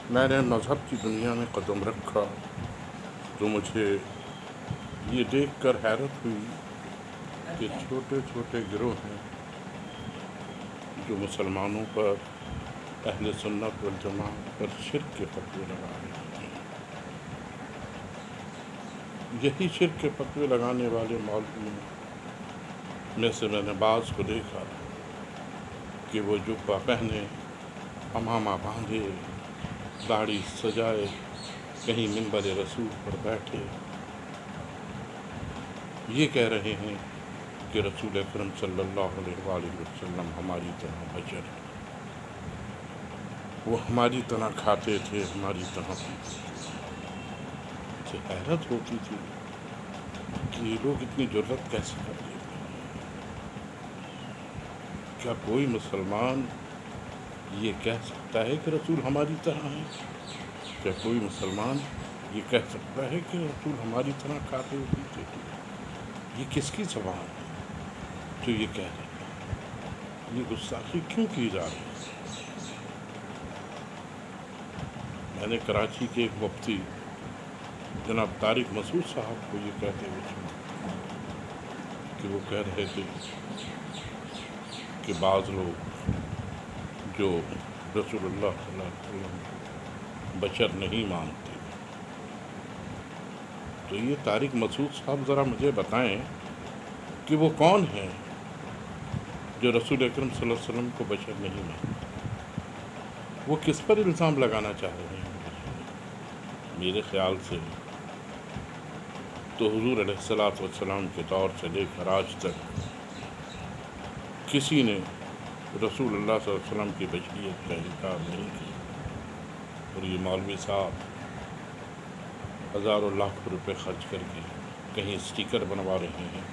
میں نے مذہب کی دنیا میں قدم رکھا تو مجھے یہ دیکھ کر حیرت ہوئی کہ چھوٹے چھوٹے گروہ ہیں جو مسلمانوں پر، اہل سنت والجماعت پر شرک کے فتوے لگا رہے ہیں۔ یہی شرک کے فتوے لگانے والے مولویوں میں سے میں نے بعض کو دیکھا کہ وہ جبہ پہنے، امامہ باندھے، داڑھی سجائے، کہیں منبر رسول پر بیٹھے، یہ کہہ رہے ہیں کہ رسول اکرم صلی اللہ علیہ وآلہ وسلم ہماری طرح بشر ہیں، وہ ہماری طرح کھاتے تھے، ہماری طرح پیتے تھے۔ مجھے حیرت ہوتی تھی کہ یہ لوگ اتنی جرأت کیسے کر لیتے ہیں۔ کیا کوئی مسلمان یہ کہہ سکتا ہے کہ رسول ہماری طرح ہیں؟ کیا کوئی مسلمان یہ کہہ سکتا ہے کہ رسول ہماری طرح کھاتے و پیتے تھے؟ یہ کس کی زبان ہے جو یہ کہہ رہے ہیں؟ یہ گستاخی کیوں کی جا رہی ہے؟ میں نے کراچی کے ایک مفتی جناب طارق مسعود صاحب کو یہ کہتے ہوئے سنا کہ وہ کہہ رہے تھے کہ بعض لوگ جو رسول اللہ صلی اللہ علیہ وسلم کو بشر نہیں مانتے، تو یہ طارق مسعود صاحب ذرا مجھے بتائیں کہ وہ کون ہیں جو رسول اکرم صلی اللہ علیہ وسلم کو بشر نہیں مانتے؟ وہ کس پر الزام لگانا چاہ رہے ہیں؟ میرے خیال سے تو حضور علیہ الصلوۃ والسلام کے دور سے لے کر آج تک کسی نے رسول اللہ صلی اللہ علیہ وسلم کی بشریت کا انکار نہیں کیا، اور یہ مولوی صاحب ہزاروں لاکھ روپے خرچ کر کے کہیں اسٹیکر بنوا رہے ہیں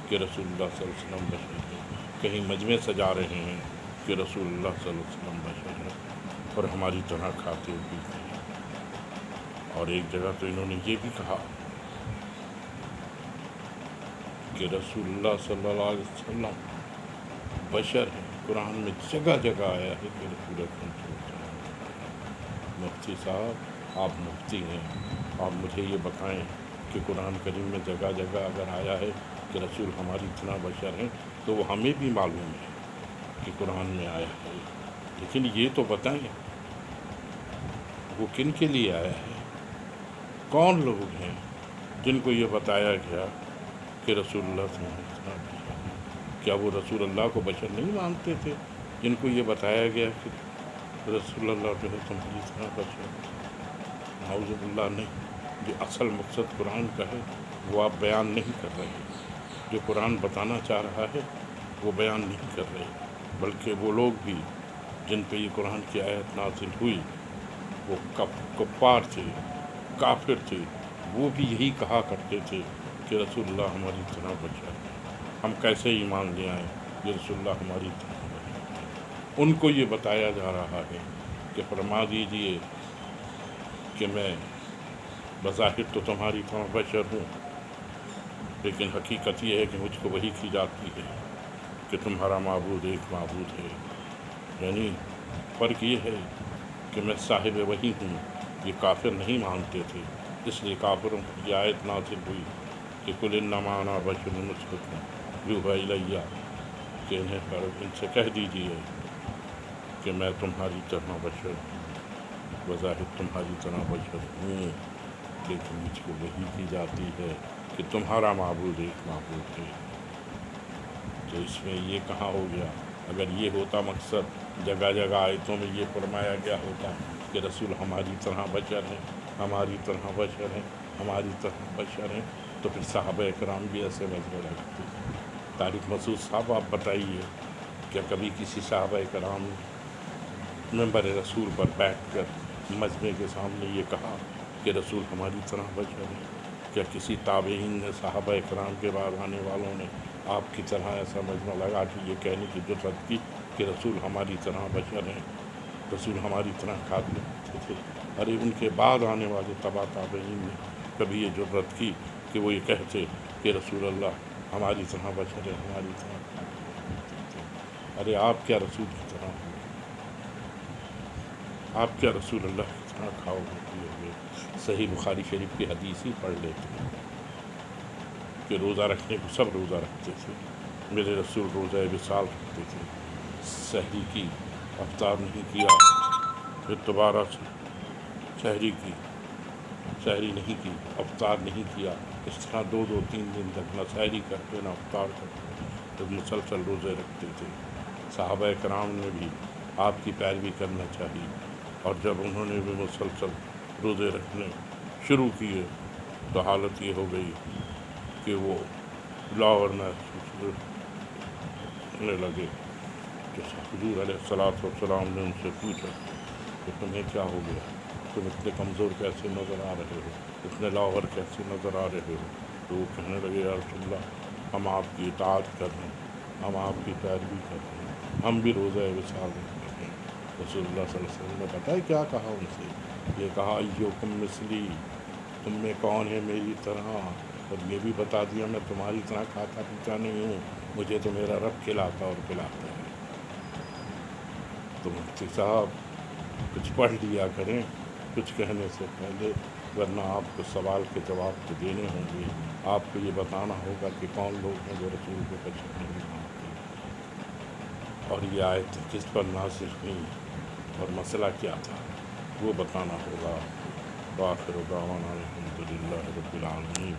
کہ رسول اللہ صلی اللہ علیہ وسلم بشر ہے، کہیں مجمع سجا رہے ہیں کہ رسول اللہ صلی اللہ علیہ وسلم بشر ہے اور ہماری طرح کھاتے و پیتے ہیں۔ اور ایک جگہ تو انہوں نے یہ بھی کہا کہ رسول اللہ صلی اللہ علیہ وسلم بشر ہے۔ قرآن میں جگہ جگہ آیا ہے کہ رسول اکرم صلی اللہ علیہ وسلم۔ مفتی صاحب، آپ مفتی ہیں، آپ مجھے یہ بتائیں کہ قرآن کریم میں جگہ جگہ اگر آیا ہے کہ رسول ہماری طرح بشر ہیں تو وہ ہمیں بھی معلوم ہے کہ قرآن میں آیا ہے، لیکن یہ تو بتائیں وہ کن کے لیے آیا ہے؟ کون لوگ ہیں جن کو یہ بتایا گیا کہ رسول اللہ صلی اللہ علیہ وسلم بشر ہیں؟ کیا وہ رسول اللہ کو بشر نہیں مانتے تھے جن کو یہ بتایا گیا کہ رسول اللہ جو ہے تمہاری طرح بشر ہے؟ نعوذ باللہ نہیں۔ جو اصل مقصد قرآن کا ہے وہ آپ بیان نہیں کر رہے، جو قرآن بتانا چاہ رہا ہے وہ بیان نہیں کر رہے، بلکہ وہ لوگ بھی جن پہ یہ قرآن کی آیت نازل ہوئی وہ کفار تھے، کافر تھے، وہ بھی یہی کہا کرتے تھے کہ رسول اللہ ہماری طرح بشر ہے۔ ہم کیسے ایمان لے آئیں کہ رسول اللہ ہماری طرح بشر ہے؟ ان کو یہ بتایا جا رہا ہے کہ فرما دیجئے کہ میں بظاہر تو تمہاری طرح بشر ہوں، لیکن حقیقت یہ ہے کہ مجھ کو وحی کی جاتی ہے کہ تمہارا معبود ایک معبود ہے۔ یعنی فرق یہ ہے کہ میں صاحب وحی ہوں، یہ کافر نہیں مانتے تھے، اس لیے کافروں پر یہ آیت نازل ہوئی کہ قل انما انا بشر مثلکم یوحی الی، کہ ان سے کہہ دیجیے کہ میں تمہاری طرح بشر ہوں، بظاہر تمہاری طرح بشر ہوں، لیکن مجھ کو وحی کی جاتی ہے کہ تمہارا معبود ایک معبود ہے۔ تو اس میں یہ کہاں ہو گیا؟ اگر یہ ہوتا مقصد، جگہ جگہ آیتوں میں یہ فرمایا گیا ہوتا کہ رسول ہماری طرح بشر ہیں، ہماری طرح بشر ہیں، ہماری طرح بشر ہیں، تو پھر صحابہ کرام بھی ایسے مجمع لگاتے۔ طارق مسعود صاحب آپ بتائیے، کیا کبھی کسی صحابہ کرام منبر رسول پر بیٹھ کر مجمع کے سامنے یہ کہا کہ رسول ہماری طرح بشر ہیں؟ کیا کسی تابعین نے، صحابہ کرام کے بعد آنے والوں نے آپ کی طرح ایسا مجمع لگا کے یہ کہنے کی جرأت کی کہ رسول ہماری طرح بشر ہیں، رسول ہماری طرح کھاتے پیتے تھے؟ ارے ان کے بعد آنے والے تبع تابعین نے کبھی یہ جرأت کی کہ وہ یہ کہتے کہ رسول اللہ ہماری طرح بشر ہے، ہماری طرح کھاتے پیتے تھے؟ ارے آپ کیا رسول کی طرح ہو؟ آپ کیا رسول اللہ کی طرح کھاؤ گے پیو گے؟ صحیح بخاری شریف کی حدیث ہی پڑھ لیتے ہیں کہ روزہ رکھنے کو سب روزہ رکھتے تھے، میرے رسول روزہ وصال رکھتے تھے، سحری کی، افطار نہیں کیا، پھر دوبارہ سحری کی، سحری نہیں کی، افطار نہیں کیا، اس طرح 2-3 دن تک نہ سحری کرتے نہ افطار کرتے، تو مسلسل روزے رکھتے تھے۔ صحابہ کرام نے بھی آپ کی پیروی کرنا چاہیے، اور جب انہوں نے بھی مسلسل روزے رکھنے شروع کیے تو حالت یہ ہو گئی کہ وہ لاہور میں ہونے لگے۔ تو حضور علیہ السلام نے ان سے پوچھا کہ تمہیں کیا ہو گیا، تم اتنے کمزور کیسے نظر آ رہے ہو، اتنے لاغر کیسے نظر آ رہے ہو؟ تو وہ کہنے لگے یا رسول اللہ، ہم آپ کی اطاعت کر رہے ہیں، ہم آپ کی پیروی کر رہے ہیں، ہم بھی روزہ وصال رکھ رہے ہیں۔ رسول اللہ صلی اللہ علیہ وسلم نے پتہ ہے کیا کہا ان سے؟ یہ کہا ایوکم مثلی، تم میں کون ہے میری طرح، اور یہ بھی بتا دیا میں تمہاری طرح کھاتا پیتا نہیں ہوں، مجھے تو میرا رب کھلاتا اور پلاتا ہے۔ تو مفتی صاحب کچھ پڑھ لیا کریں کچھ کہنے سے پہلے، ورنہ آپ کو سوال کے جواب تو دینے ہوں گے، آپ کو یہ بتانا ہوگا کہ کون لوگ ہیں جو رسول کو پسند نہیں مانتے، اور یہ آیت کس پر نازل ہوئی اور مسئلہ کیا تھا وہ بتانا ہوگا۔ وآخر دعوانا الحمد للہ رب العالمین۔